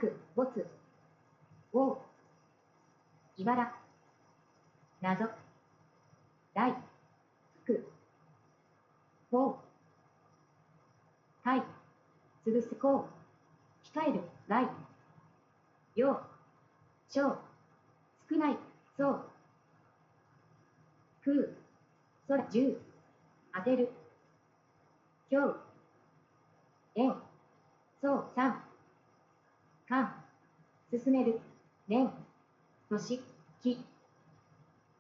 く、没、王、いばら、謎、大、福、法、対、潰すこう、控える、来、量、小、少ない、そう、空、空、十、当てる、今日、円、そう、三、間、進める、年、年、木、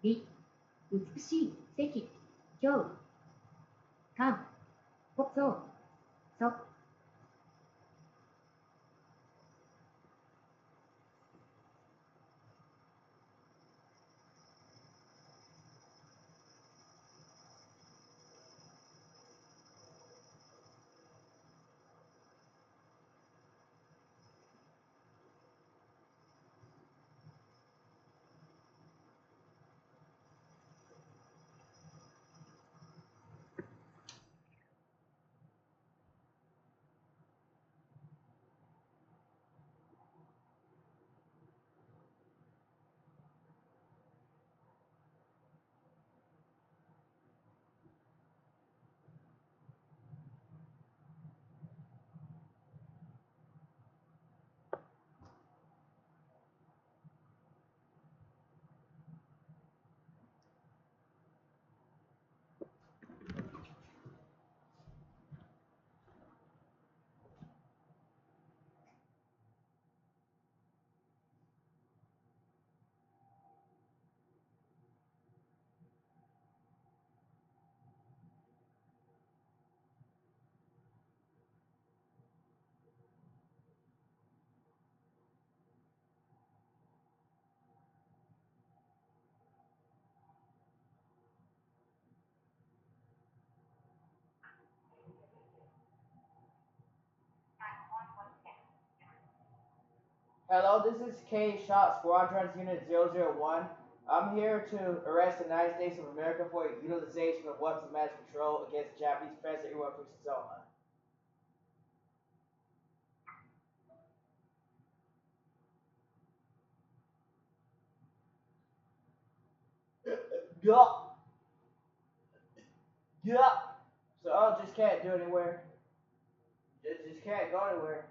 美、美しい、石、今日、間、ほ、そう、そ、Hello, this is K Shot Squadrons Unit 001. I'm here to arrest the United States of America for utilization of weapons of mass control against Japanese President Hirohito Soma. Yeah, yeah. So I just can't do anywhere. Just can't go anywhere.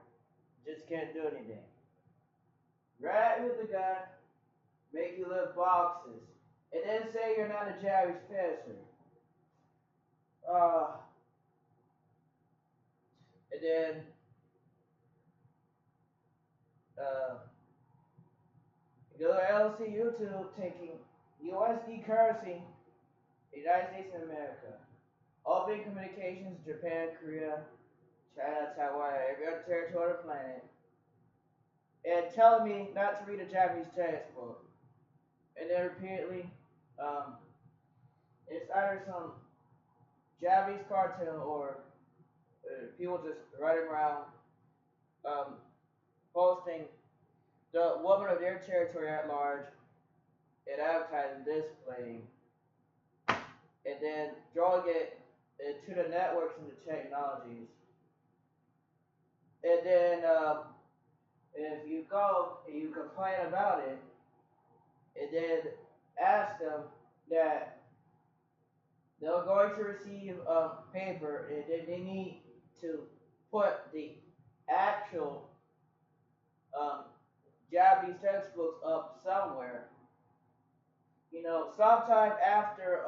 Just can't do anything. Grab you with the gun, make you lift boxes, and then say you're not a Japanese professor. Uh, and then uh, go to LC YouTube taking USD currency, United States of America. Open communications, Japan, Korea, China, Taiwan, every other territory on the planet. And telling me not to read a Japanese textbook. And then repeatedly, um, it's either some Japanese cartel or people just running around um, posting the woman of their territory at large and advertising displaying and then drawing it into the networks and the technologies. And then if you go and you complain about it, and then ask them that they're going to receive a paper and then they need to put the actual um, Japanese textbooks up somewhere. You know, sometime after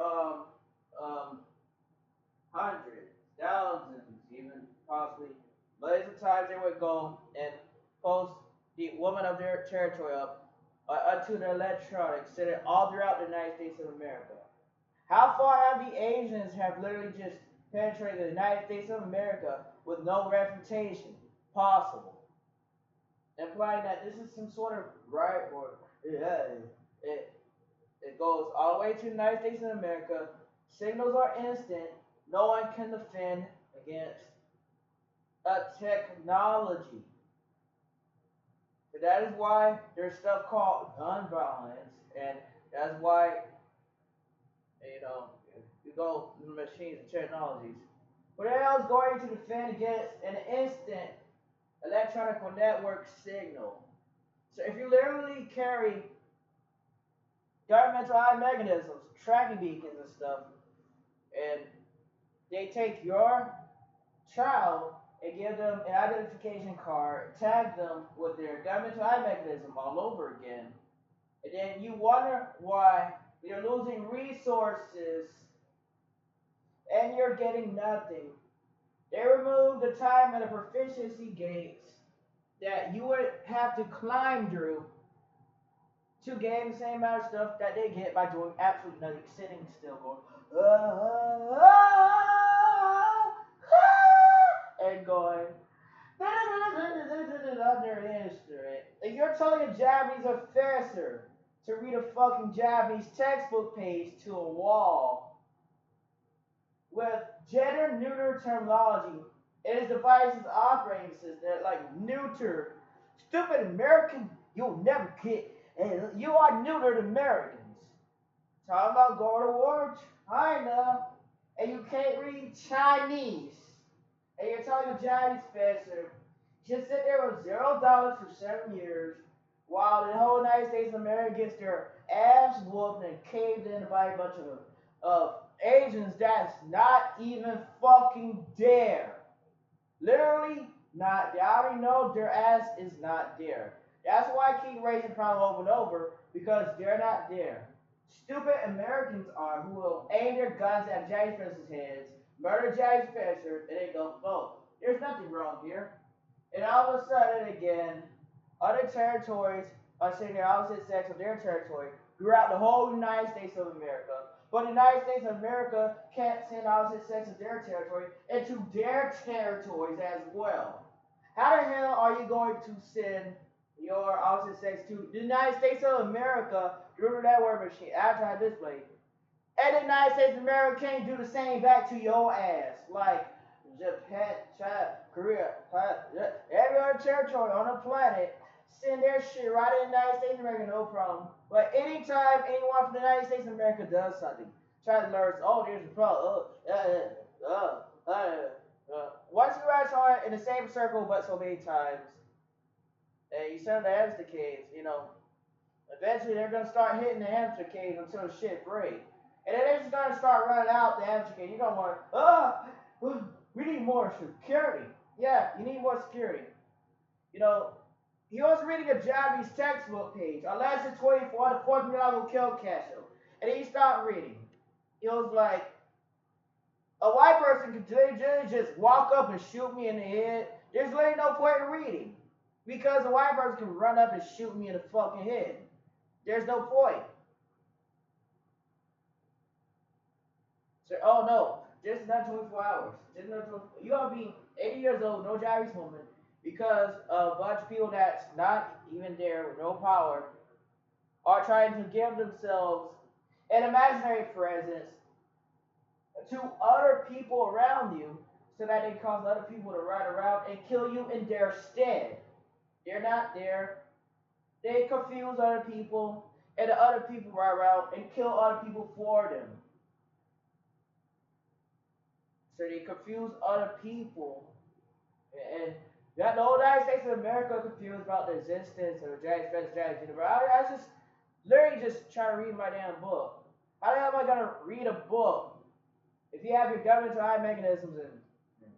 hundreds, thousands, even possibly millions of times they would go and post the woman of their territory up onto the electronics, sent it all throughout the United States of America. How far have the Asians have literally just penetrated the United States of America with no refutation possible, implying that this is some sort of right or yeah, it it goes all the way to the United States of America. Signals are instant. No one can defend against a technology. But that is why there's stuff called gun violence, and that's why you go to machines and technologies. What the hell is going to defend against an instant? electronic network signal. So if you literally carry governmental eye mechanisms, tracking beacons and stuff, and they take your child and give them an identification card, tag them with their governmental eye mechanism all over again, and then you wonder why you're losing resources and you're getting nothing. They removed the time and the proficiency gates that you would have to climb through to gain the same amount of stuff that they get by doing absolutely nothing, sitting still, going, and going, on their instrument. If you're telling a Japanese professor to read a fucking Japanese textbook page to a wall with gender neuter terminology in his device's operating system, like neuter, stupid American, you'll never get, and you are neutered Americans. Talking about going to war, China, and you can't read Chinese, and you're telling a Japanese professor just sit there with $0 for 7 years while the whole United States of America gets their ass whooped and caved in by a bunch of Asians that's not even fucking there. Literally not there. I already know their ass is not there. That's why I keep raising the problem over and over, because they're not there. Stupid Americans are, who will aim their guns at Japanese professors' heads, murder Japanese professors, and they go, oh, there's nothing wrong here. And all of a sudden, again, other territories are saying the opposite sex of their territory throughout the whole United States of America. But the United States of America can't send opposite sex of their territory into their territories as well. How the hell are you going to send your opposite sex to the United States of America through that word machine outside display? And the United States of America can't do the same back to your ass. Like Japan, China, Korea, every other territory on the planet send their shit right in the United States of America, no problem. But anytime anyone from the United States of America does something, try to learn, oh, there's a problem. Once you guys are in the same circle, but so many times, and you send the hamster cage, eventually they're gonna start hitting the hamster cage until the shit breaks. And then they're just gonna start running out the hamster cage. You're gonna want, we need more security. Yeah, you need more security. You know, he was reading a Japanese textbook page on Lesson 24, the fourth Milagro Kill Castle. And he stopped reading. He was like, a white person could just walk up and shoot me in the head. There's really no point in reading. Because a white person can run up and shoot me in the fucking head. There's no point. So, oh no, just not 24 hours. Just not 24, you gotta be 80 years old, no Japanese woman, because a bunch of people that's not even there with no power are trying to give themselves an imaginary presence to other people around you so that they cause other people to ride around and kill you in their stead. They're not there. They confuse other people, and the other people ride around and kill other people for them. So they confuse other people, and got the whole United States of America confused about the existence of the Japanese Federal Strategy. I was just literally just trying to read my damn book. How the hell am I gonna read a book if you have your governmental eye mechanisms and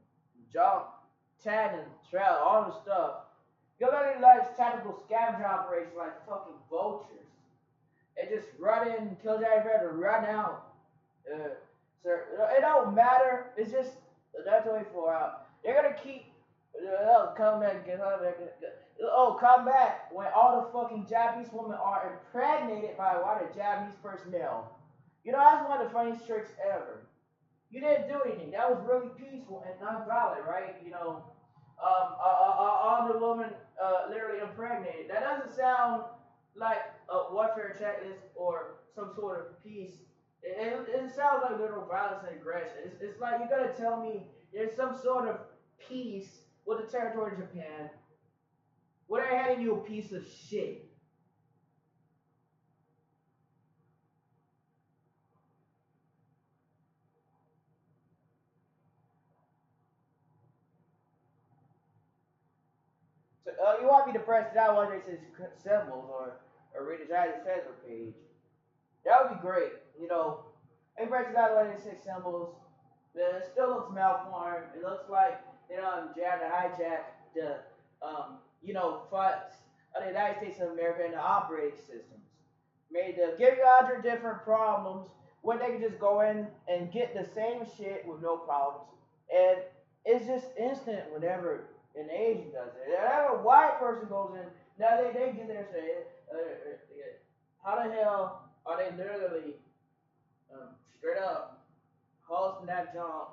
jump, tag, and trail, all the stuff? You're literally like tactical scavenger operations like fucking vultures. And just run in and kill Japanese Federal, run out. So it don't matter. It's just that's 24 out. They're gonna keep come back, come back when all the fucking Japanese women are impregnated by white Japanese personnel. That's one of the funniest tricks ever. You didn't do anything. That was really peaceful and non-violent, right? All the women literally impregnated. That doesn't sound like a warfare checklist or some sort of peace. It sounds like literal violence and aggression. It's like you're gonna tell me there's some sort of peace with the territory of Japan where they're handing you a piece of shit. So you want me to press that one that says symbols or read the Giants Facebook page? That would be great. You know, I press that one that says symbols. But it still looks malformed. It looks like they trying to hijack the funds of the United States of America and the operating systems. Made to give you 100 different problems when they can just go in and get the same shit with no problems. And it's just instant whenever an Asian does it. Whenever a white person goes in, now they get there and say, how the hell are they literally straight up hosting that junk?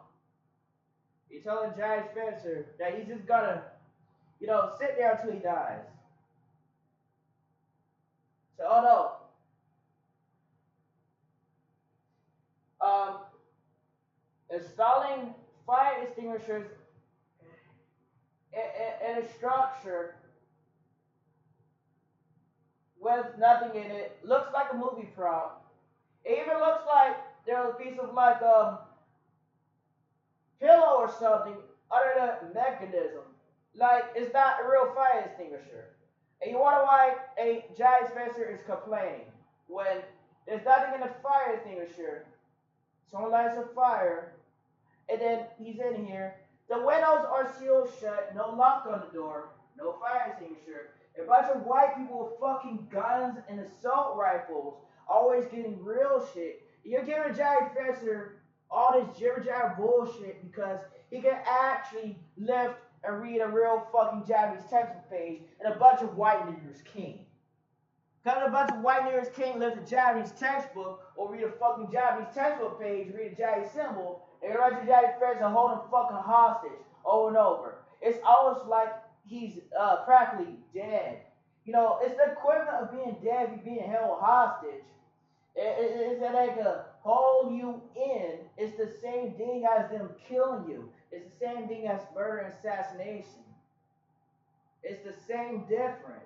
You telling Jay Spencer that he's just gonna, sit there until he dies. So, oh no, installing fire extinguishers in a structure with nothing in it looks like a movie prop. It even looks like there's a piece of like pillow or something under the mechanism. Like it's not a real fire extinguisher. And you wonder why a giant Spencer is complaining when there's nothing in the fire extinguisher. Someone lights a fire, and then he's in here. The windows are sealed shut, no lock on the door, no fire extinguisher. A bunch of white people with fucking guns and assault rifles, always getting real shit. You're giving Jack Fetzer all this jibber jabber bullshit because he can actually lift and read a real fucking Japanese textbook page, and a bunch of white niggers can't. Because a bunch of white niggers can't lift a Japanese textbook or read a fucking Japanese textbook page, read a Japanese symbol, and a bunch of Japanese friends and hold him fucking hostage over and over. It's almost like he's practically dead. It's the equivalent of being dead if you're being held hostage. It's like a hold you in. It's the same thing as them killing you. It's the same thing as murder and assassination. It's the same difference.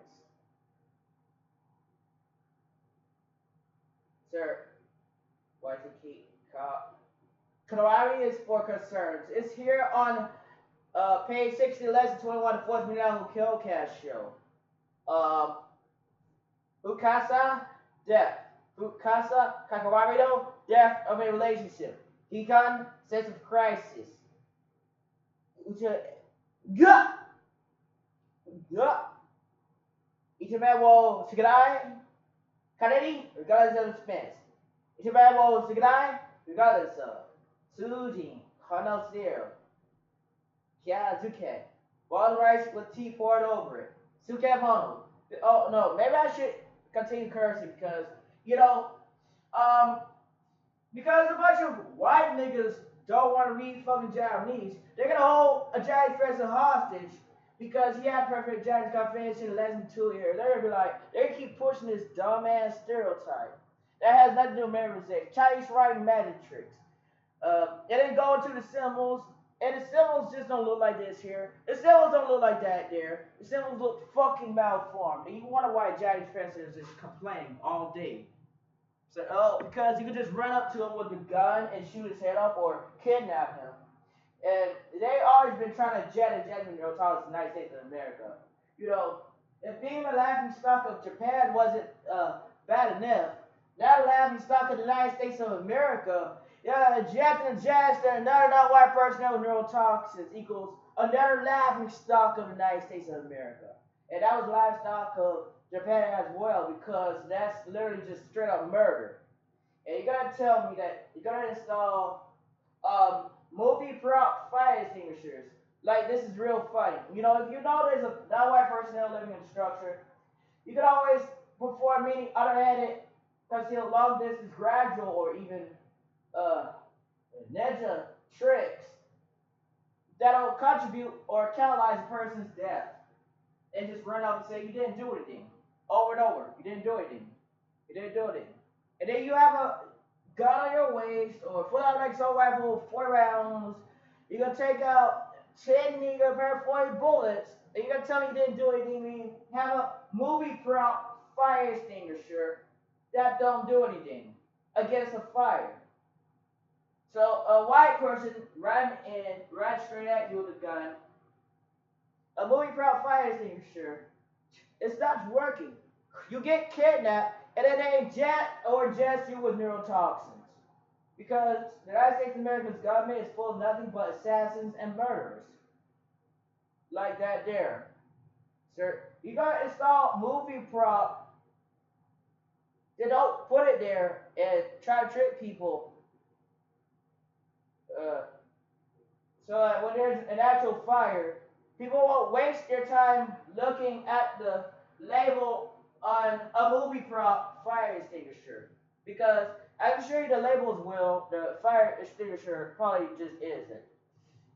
Sir, why does it keep cop? Kanawari is for concerns. It's here on page 60, lesson 21, the 4th Millennial Killcast show. Ukasa, death. Ukasa, Kakawarido, death of a relationship. Hikan, sense of crisis. Gah! Gah! Ichimewo Shigadai, Kanedi, regardless of expense. Ichimewo Shigadai, regardless of. Sujin, Kano Zero. Kyazuke. Boiled rice with tea poured over it. Suke Mono. Oh no, maybe I should continue cursing because, because a bunch of white niggas don't want to read fucking Japanese, they're gonna hold a Japanese person hostage because he had perfect Japanese comprehension in less than 2 years. They're gonna be like, they keep pushing this dumbass stereotype that has nothing to do with memorization. Chinese writing magic tricks. And then go into the symbols, and the symbols just don't look like this here. The symbols don't look like that there. The symbols look fucking malformed. And you wonder why Japanese Spencer is just complaining all day. So, because you could just run up to him with a gun and shoot his head off or kidnap him. And they always been trying to jet a gentleman towards the United States of America. If being a laughing stock of Japan wasn't bad enough, now the laughing stock of the United States of America, Jack and Jaster, another non-white person with neurotoxins equals another laughing stock of the United States of America. And that was livestock of Japan as well, because that's literally just straight up murder. And you're gonna tell me that you're gonna install multi-prop fire extinguishers. Like this is real funny. If you know there's a non-white personnel living in the structure, you can always perform many other-handed, concealed long distance, gradual, or even ninja tricks that'll contribute or catalyze a person's death. And just run up and say you didn't do anything. Over and over. You didn't do anything. You didn't do anything. And then you have a gun on your waist or a full-automatic assault rifle, 40 rounds. You're going to take out 10 nigga pair 40 bullets. And you're going to tell me you didn't do anything. You have a movie prop fire extinguisher that don't do anything against a fire. So a white person run straight at you with a gun. A movie prop fire extinguisher, it stops working. You get kidnapped, and then they inject or ingest you with neurotoxins. Because the United States of America's government is full of nothing but assassins and murderers. Like that there. Sir, you gotta install movie prop. They don't put it there and try to trick people. Uh, so that when there's an actual fire, people won't waste their time looking at the label on a movie prop fire extinguisher. Because I can show you the labels will, the fire extinguisher probably just isn't.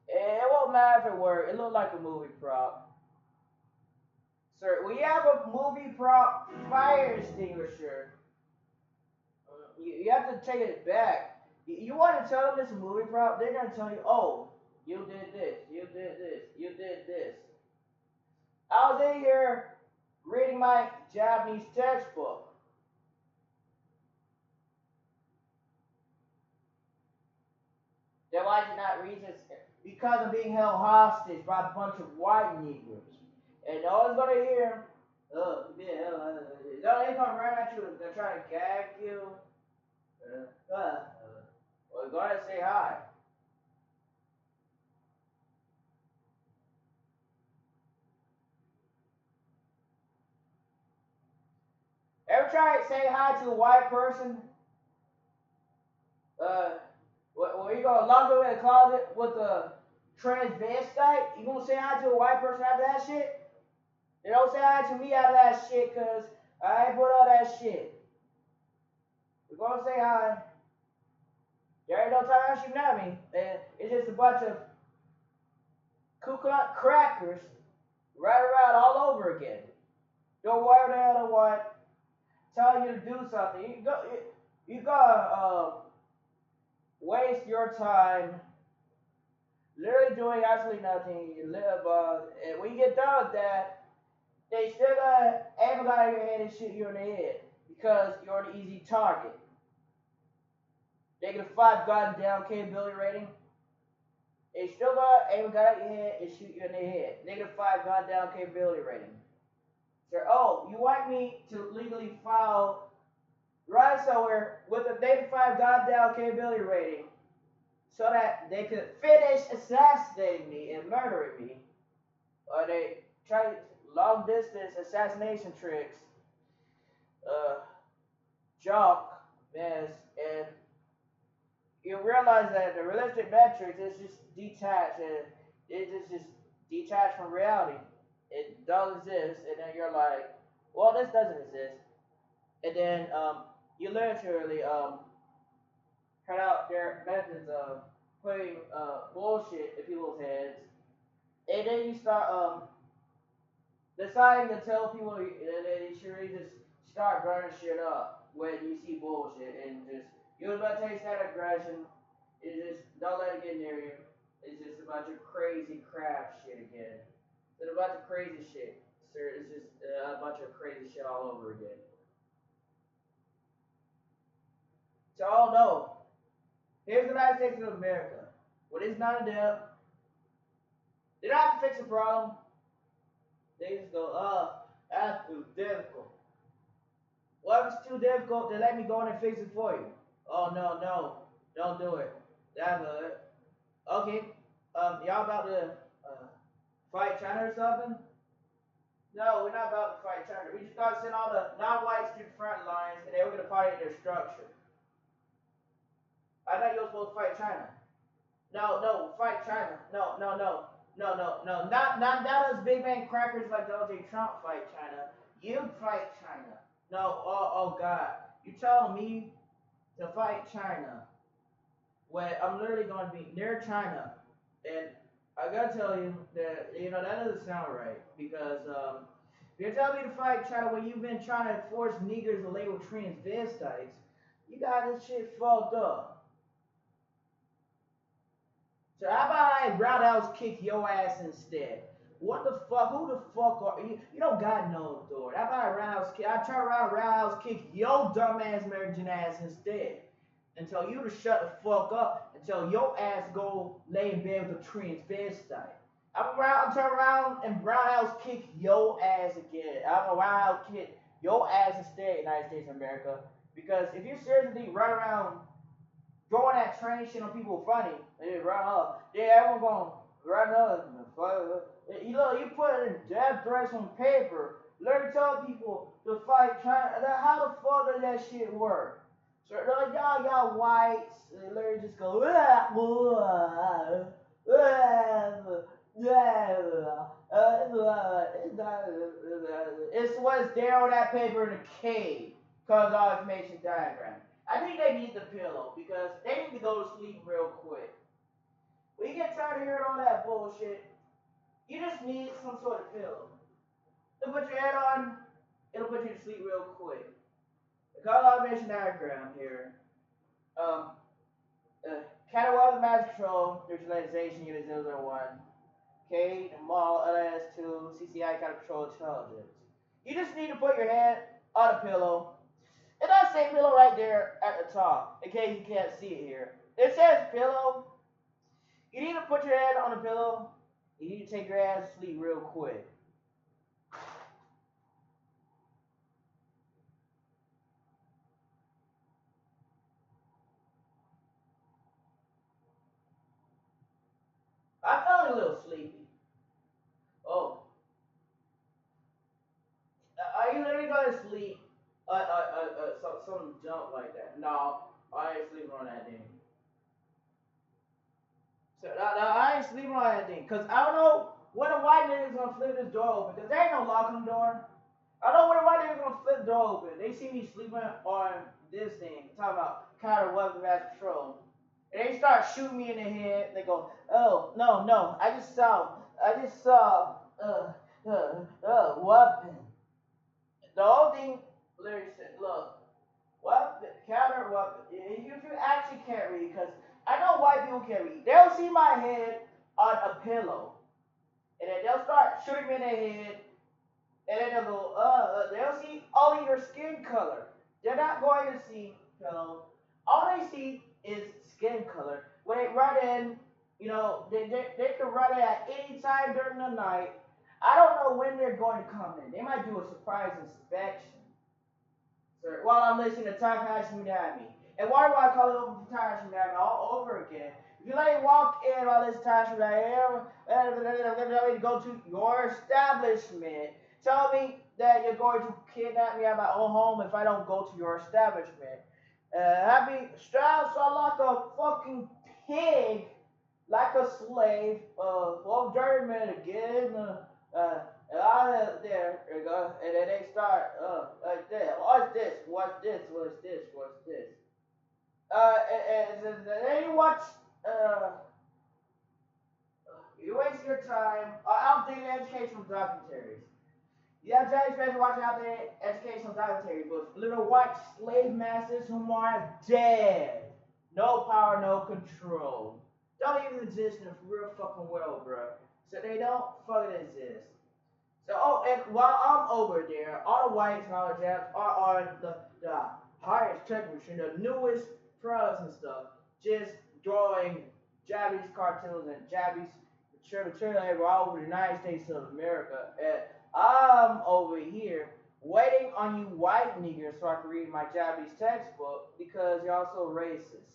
It won't matter if it works. It looks like a movie prop. Sir, we have a movie prop fire extinguisher. You have to take it back. You want to tell them it's a movie prop, they're going to tell you, oh, you did this, you did this, you did this. I was in here reading my Japanese textbook. Then why did you not read this? Because I'm being held hostage by a bunch of white Negroes. And no one's going to hear, oh, yeah, they're going to run at you and they're trying to gag you. Well, go ahead and say hi. Ever try to say hi to a white person? Uh, where you gonna lock them in the closet with a transvestite? You gonna say hi to a white person after that shit? They don't say hi to me after that shit, cause I ain't put all that shit. We're gonna say hi. There ain't no time shooting at me. And it's just a bunch of Ku Klux crackers right around all over again. Don't worry the hell what. Telling you to do something. You gotta waste your time literally doing absolutely nothing. You live, and when you get done with that, they still gonna aim a gun at your head and shoot you in the head because you're an easy target. They get a 5 gun down capability rating. They still gonna aim a gun at your head and shoot you in the head. -5 gun down capability rating. So, oh, you want me to legally file right somewhere with a -5 gun down capability rating so that they could finish assassinating me and murdering me, or they try long distance assassination tricks, uh, junk mess, and you realize that the realistic metrics is just detached, and just detached from reality. It does exist, and then you're like, well, this doesn't exist, and then you literally cut out their methods of putting bullshit in people's heads, and then you start deciding to tell people that they should really just start burning shit up when you see bullshit and just use my taste that aggression. It just don't let it get near you. It's just a bunch of crazy crap shit again. It's a bunch of crazy shit. Sir, it's just a bunch of crazy shit all over again. So, oh no. Here's the United States of America. What is not a death? They don't have to fix the problem. They just go, that's too difficult. Well, if it's too difficult, then let me go in and fix it for you. Oh no, no, don't do it. That's good. Okay. Y'all about to fight China or something? No, we're not about to fight China. We just gotta send all the non-whites to the front lines, and then we're gonna fight their structure. I thought you were supposed to fight China. No, no, fight China. No, no, no, no, no, no. Not those big man crackers like Donald J. Trump fight China. You fight China. No, oh God. You telling me to fight China when I'm literally going to be near China, and I gotta tell you that that doesn't sound right because if you're telling me to fight China when you've been trying to force niggers to label transvestites, you got this shit fucked up. So how about I roundhouse kick your ass instead? What the fuck? Who the fuck are you? You don't got no authority. How about I roundhouse kick? I turn around and roundhouse kick your dumbass American ass instead. And tell you to shut the fuck up and tell your ass go lay in bed with a transvestite. I'm turn around and roundhouse kick your ass again. I'm gonna roundhouse kick your ass instead, United States of America. Because if you seriously run around throwing that train shit on people funny, they run up, then everyone gonna run up. You know, you put death threats on paper. Let me tell people to fight. How the fuck does that shit work? So like y'all whites, they literally just go. It's what's there on that paper in the cave. Cause all information diagram. I think they need the pillow because they need to go to sleep real quick. When you get tired of hearing all that bullshit, you just need some sort of pillow. To put your head on, it'll put you to sleep real quick. The color automation diagram here. Um, Caterwater Mass Control, Visualization Unit 001. K, Mall, LS2, CCI Counter Control Intelligence. You just need to put your head on a pillow. It does say pillow right there at the top, in case you can't see it here. It says pillow. You need to put your head on a pillow. You need to take your ass to sleep real quick. I felt a little sleepy. Oh, are you literally gonna sleep? Some jump like that. No, I ain't sleeping on that thing. So I ain't sleeping on that thing. Cause I don't know when a white nigga's gonna flip this door open. Cause there ain't no lock on the door. I don't know when a white nigga's gonna flip the door open. They see me sleeping on this thing. Talking about counter weapon mass control. And they start shooting me in the head. They go, oh no, I just saw weapon. The whole thing literally said, look, weapon, counter weapon. If you actually can't read, because I know white people can't read. They'll see my head on a pillow, and then they'll start shooting me in the head, and then they'll go, they'll see only your skin color. They're not going to see pillow. All they see is skin color. When they run in, you know, they can run in at any time during the night. I don't know when they're going to come in. They might do a surprise inspection. Sir, while I'm listening to Takashi Minami. And why do I call it over Takashi Minami all over again? If you let me walk in while this Takashi Minami, let me go to your establishment. Tell me that you're going to kidnap me at my own home if I don't go to your establishment. Happy Strauss, so like a fucking pig, like a slave. Well, dirty man again. There you go. And then they start, like that. What's this? What's this? What's this? What's this? And then you watch, you waste your time. Outdated educational documentaries. You have Johnny Spencer watching outdated educational documentary books. Little white slave masters whom are dead. No power, no control. Don't even exist in the real fucking world, bro. So they don't fucking exist. So, oh, and while I'm over there, all the whites and all the Japs are on the highest tech machine, the newest products and stuff, just drawing Japanese cartoons and Japanese material all over the United States of America. And I'm over here waiting on you white niggers so I can read my Japanese textbook because you're also racist.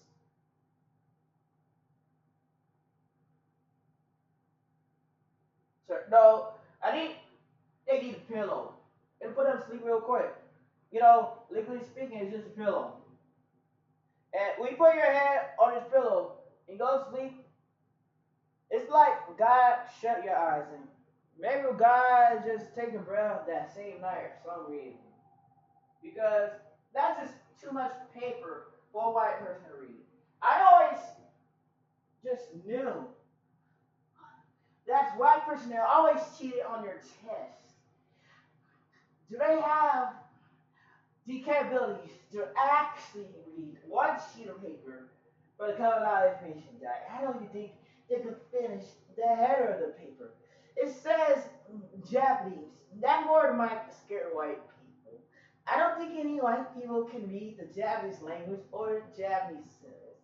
So, no, they need a pillow. And put them to sleep real quick. You know, legally speaking, it's just a pillow. And when you put your head on this pillow and go to sleep, it's like God shut your eyes and maybe God just take a breath that same night for some reason. Because that's just too much paper for a white person to read. I always just knew that's white personnel always cheated on their test. Do they have the capabilities to actually read one sheet of paper for the common knowledge information guide? I don't even think they could finish the header of the paper. It says Japanese. That word might scare white people. I don't think any white people can read the Japanese language or Japanese symbols.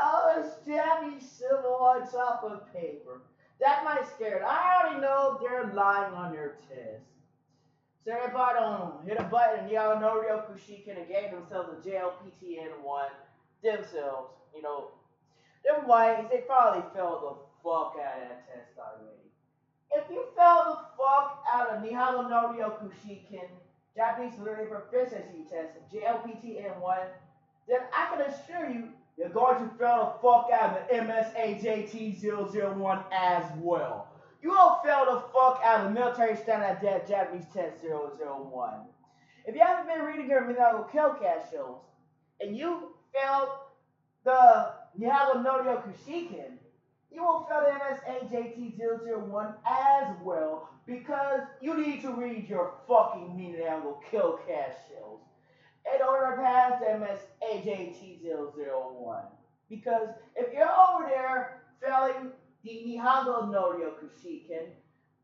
Oh, a Japanese symbol on top of paper. That might scare them. I already know they're lying on their test. So if I don't hit a button, y'all know Ryoku Shiken and gave themselves a JLPTN1 themselves, them whites, they probably failed the fuck out of that test already. If you failed the fuck out of Nihalo no Ryoku Shiken, Japanese Literary Proficiency Test, JLPTN1, then I can assure you, you're going to fail the fuck out of the MSAJT001 as well. You will fail the fuck out of the Military Standard Japanese Test 001. If you haven't been reading your Minato Killcast shows, and you failed the Nihalo no Ryoku Shiken, you will fail the MSAJT001 as well because you need to read your fucking Minato Killcast shows in order to pass the MSAJT001. Because if you're over there failing the Nihongo no Ryoku Shiken,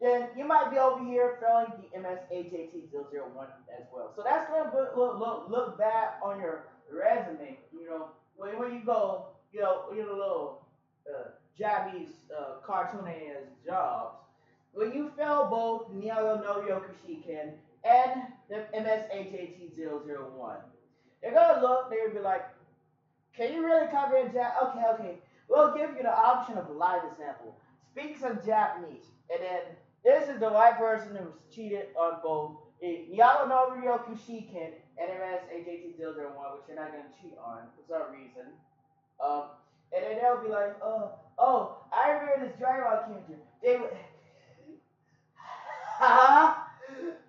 then you might be over here failing the MSAJT001 as well. So that's going to look bad on your resume. When you go, little Japanese cartoon ass jobs. When you fail both Nihongo no Ryoku Shiken and the MSAJT001, they're gonna look, they're gonna be like, can you really comprehend Japanese? Okay. We'll give you the option of a live example. Speak some Japanese. And then this is the white person who's cheated on both Nihongo no Ryoku Shiken and MSAJT001, which you're not gonna cheat on for some reason. And then they'll be like, I remember this Dragon Ball character. They would,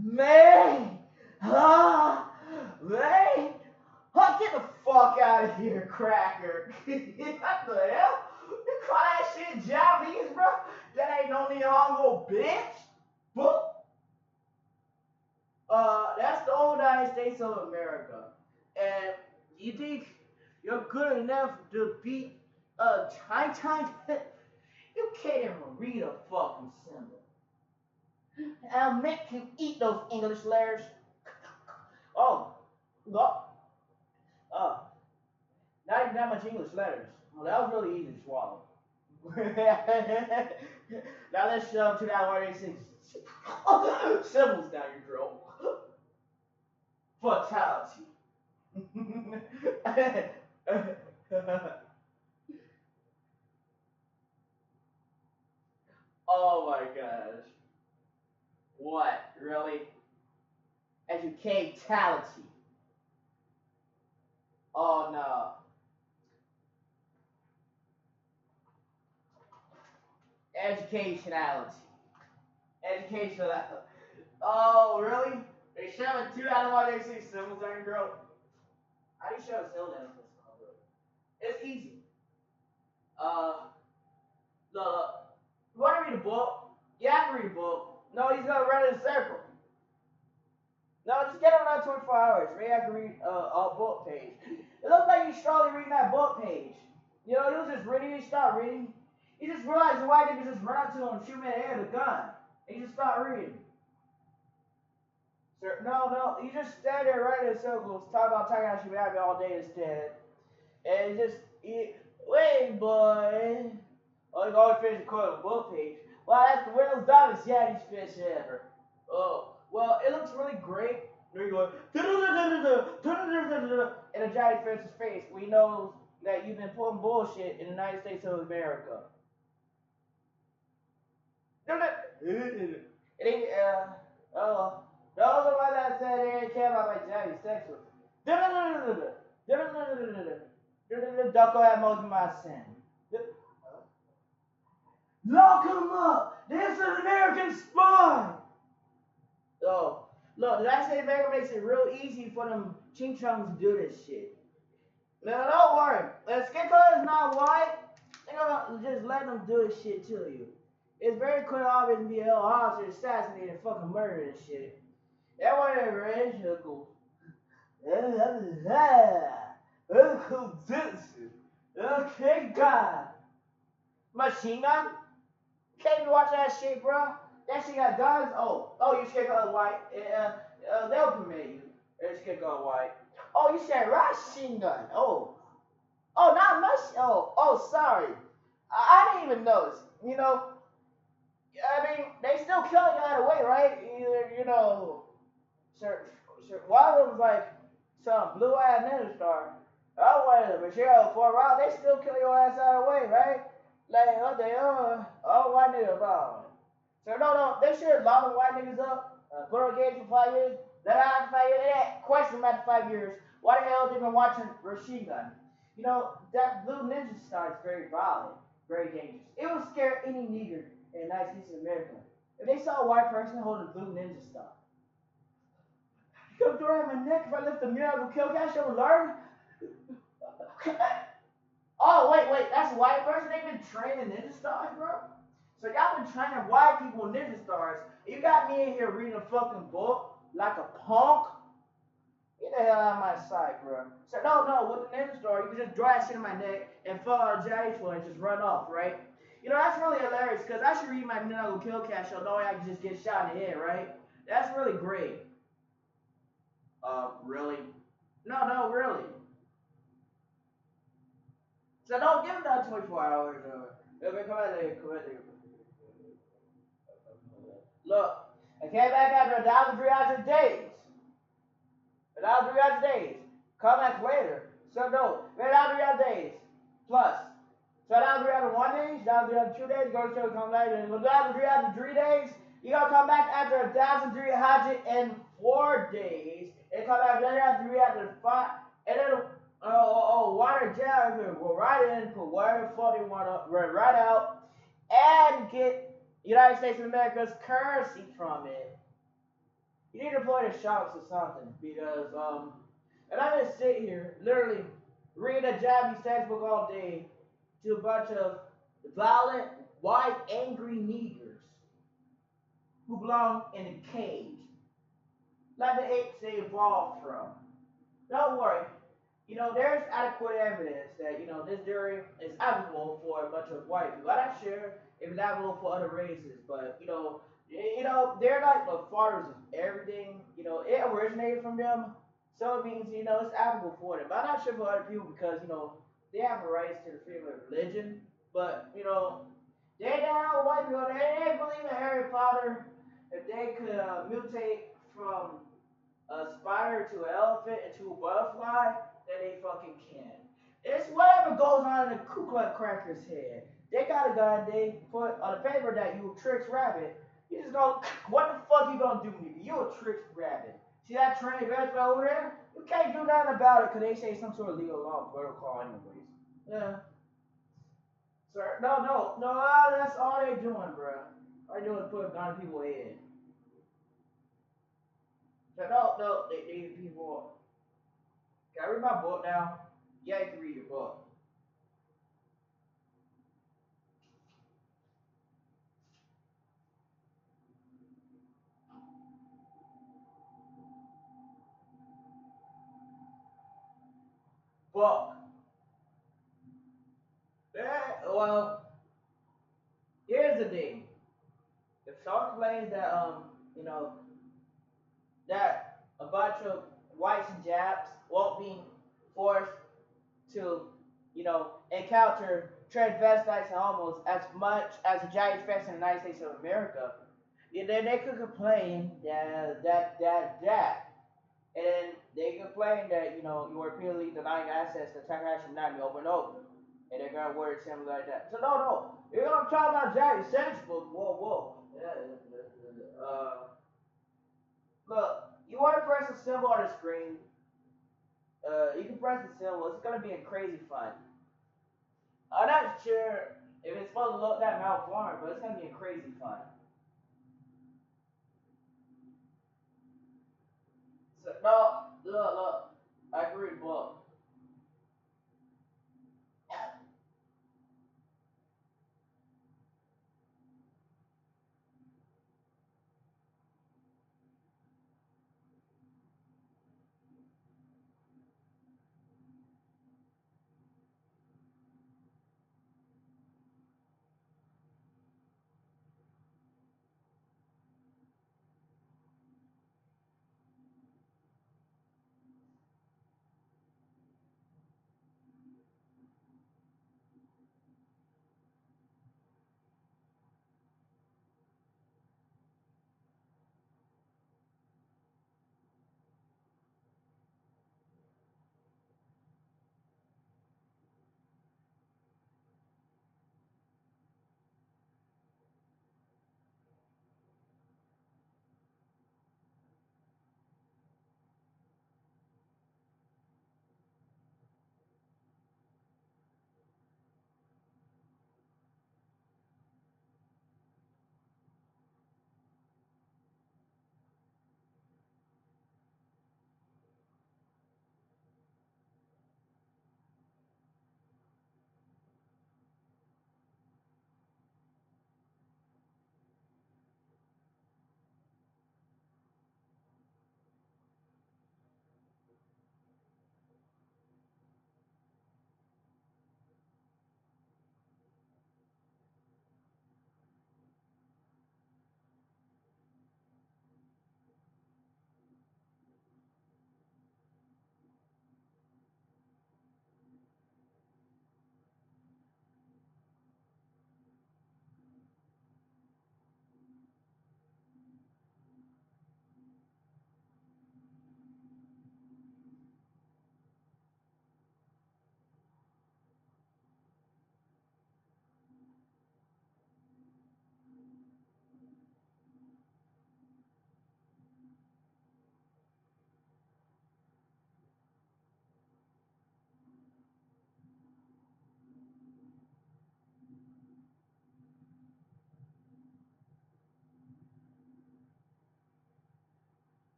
man, man. Get the fuck out of here, cracker. What the hell? You call that shit Japanese, bro? That ain't no Nihongo, bitch. Boop. That's the old United States of America. And you think you're good enough to beat China? You can't even read a fucking symbol. I'll make you eat those English letters. Oh, no. Not even that much English letters. Well, that was really easy to swallow. Now let's shove to that word 86 symbols down your throat. Fatality. Oh my gosh. What? Really? Educatality. Oh no. Educationality. Educationality. Oh, really? They shoving 2 out of 186 symbols down your throat? How do you shove a symbol down your throat? It's easy. Look. You want to read a book? You have to read a book. No, he's gonna run in a circle. No, just get on that 24 hours. Maybe I can read a book page. It looks like he's slowly reading that book page. He was just reading, he stopped reading. He just realized the white nigga just run up to him and shoot him in the head with a gun. And he just stopped reading. Sir, no, he just stand there right in circles, talk about Takahashi Miyabi all day instead. And wait, boy. Oh, he's always finished recording the book page. Wow, that's the world's dumbest Yanni's fish ever. Oh, well, it looks really great. There you go. In a giant fish's face, we know that you've been pulling bullshit in the United States of America. It ain't, those are the ones that said they didn't care about my Japanese sex with. Ducko had Mojimasen. Lock him up! This is an American spy! Oh, look, the United States of America makes it real easy for them ching chongs to do this shit. Now, don't worry. If skin color is not white, they're gonna just let them do this shit to you. It's very clear obvious to be a hell hostage, assassinated, and fucking murdered and shit. That whatever is cool. Okay, God. Machine gun? Can't even watch that shit, bro. That shit got guns. Oh, you scared color white. They'll permit you. It's scared color white. Oh, you said machine gun. Oh. Oh, not much. Oh, sorry. I didn't even notice. I mean, they still killing either way, right? Either, certain, one of them's like some blue eyed ninja star. I wanted Michelle for a while. They still kill your ass out of the way, right? Like, what the all white niggas about it. So, no, they should lock the white niggas up, put on cage for 5 years, let out for 5 years, they question them after 5 years. Why the hell they been watching Machine Gun? That blue ninja star is very violent, very dangerous. It would scare any nigger in the United States of America. If they saw a white person holding a blue ninja star, come through around my neck if I lift the mirror, I go kill cash, you'll learn. Oh, wait, that's a white person? They've been training ninja stars, bro? So y'all been training white people ninja stars. You got me in here reading a fucking book like a punk? Get the hell out of my sight, bro. So no, with the ninja star, you can just draw that shit in my neck and fall out of J's for and just run off, right? That's really hilarious because I should read my Ninjago Kill Cash so knowing I can just get shot in the head, right? That's really great. Really? No, really. So don't give them that 24 hours. Come on, Look, I came back after 1,300 days. 1,300 days. Come back later. So no, 1,300 days. Plus. So 1,301 days, 1,302 days, go to show come later. And 1,303 days, you gotta come back after 1,304 days. And come back 1,305. And then water jar go right in, put whatever the fuck they want up, right out, and get United States of America's currency from it. You need to play the sharks or something because and I just sit here literally read a Japanese textbook all day to a bunch of violent, white, angry niggers who belong in a cage, like the apes they evolved from. Don't worry, there's adequate evidence that, this theory is applicable for a bunch of white people. I'm not sure if it's applicable for other races, but, they're like the fathers of everything. It originated from them, so it means, it's applicable for them. But I'm not sure for other people because, they have a rights to the freedom of religion, but, they down white people, they believe in Harry Potter. If they could mutate from a spider to an elephant into a butterfly, then they fucking can. It's whatever goes on in the Ku Klux Cracker's head. They got a gun, they put on the paper that you a Trix rabbit. You just go, what the fuck you gonna do, nigga? You a Trix rabbit. See that train rabbit over there? You can't do nothing about it because they say some sort of legal law protocol anyways. Yeah. Sir, no, that's all they doing, bro. All they doing is put a gun in people's head. So no, they people. Can I read my book now? Yeah, you can read your book. Book. Well, here's the thing. If someone claims that that a bunch of whites and Japs won't be forced to, encounter transvestites and homos as much as the Japanese fans in the United States of America, then they could complain that. And they complain that, you are repeatedly denying access to Takahashi Minami over and over. And they're gonna word something like that. So no. You're gonna talk about Jack book. Whoa. Look, you wanna press a symbol on the screen. You can press the symbol. It's gonna be a crazy fun. I'm not sure if it's supposed to look that malformed, but it's gonna be a crazy fun. So no, look. I can read a book.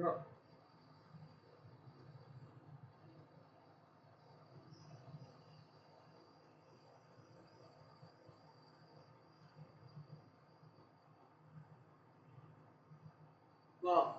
Well, well,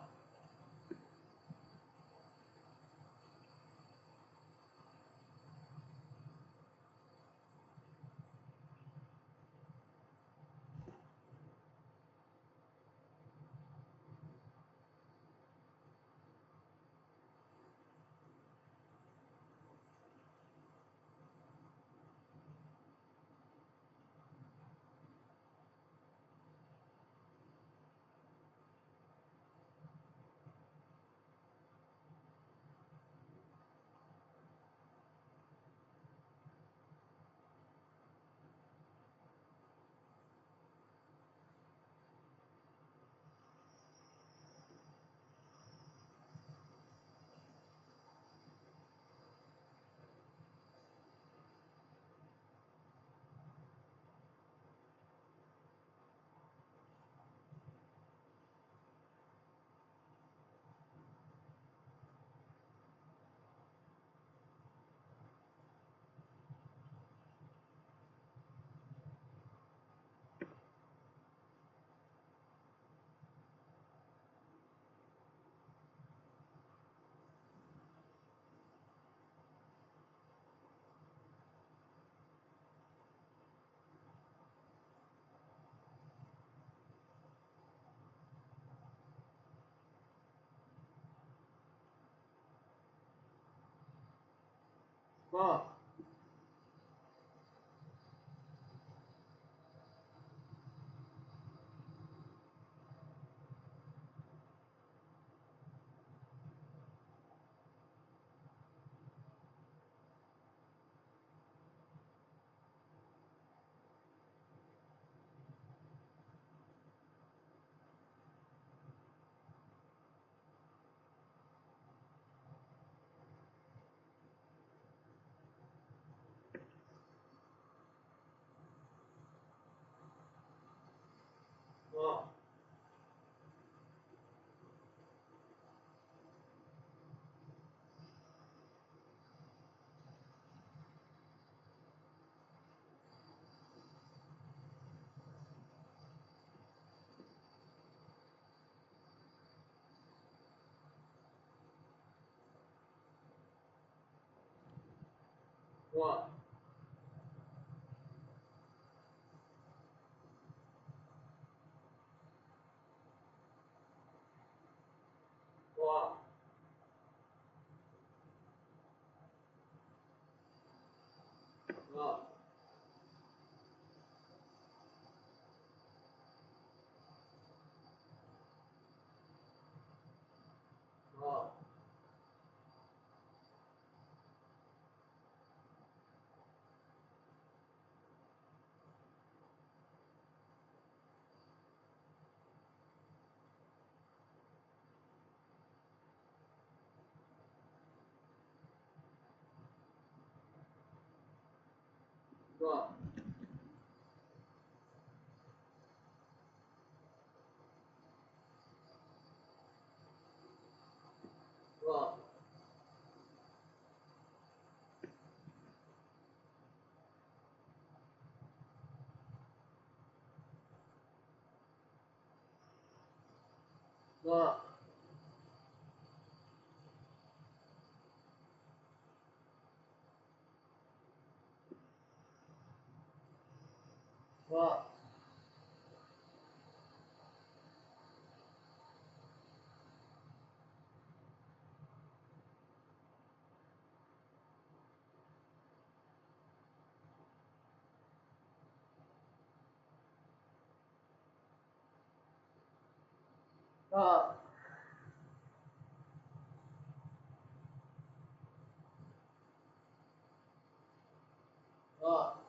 well, well, well, well, well, well, well, well, well, well, well.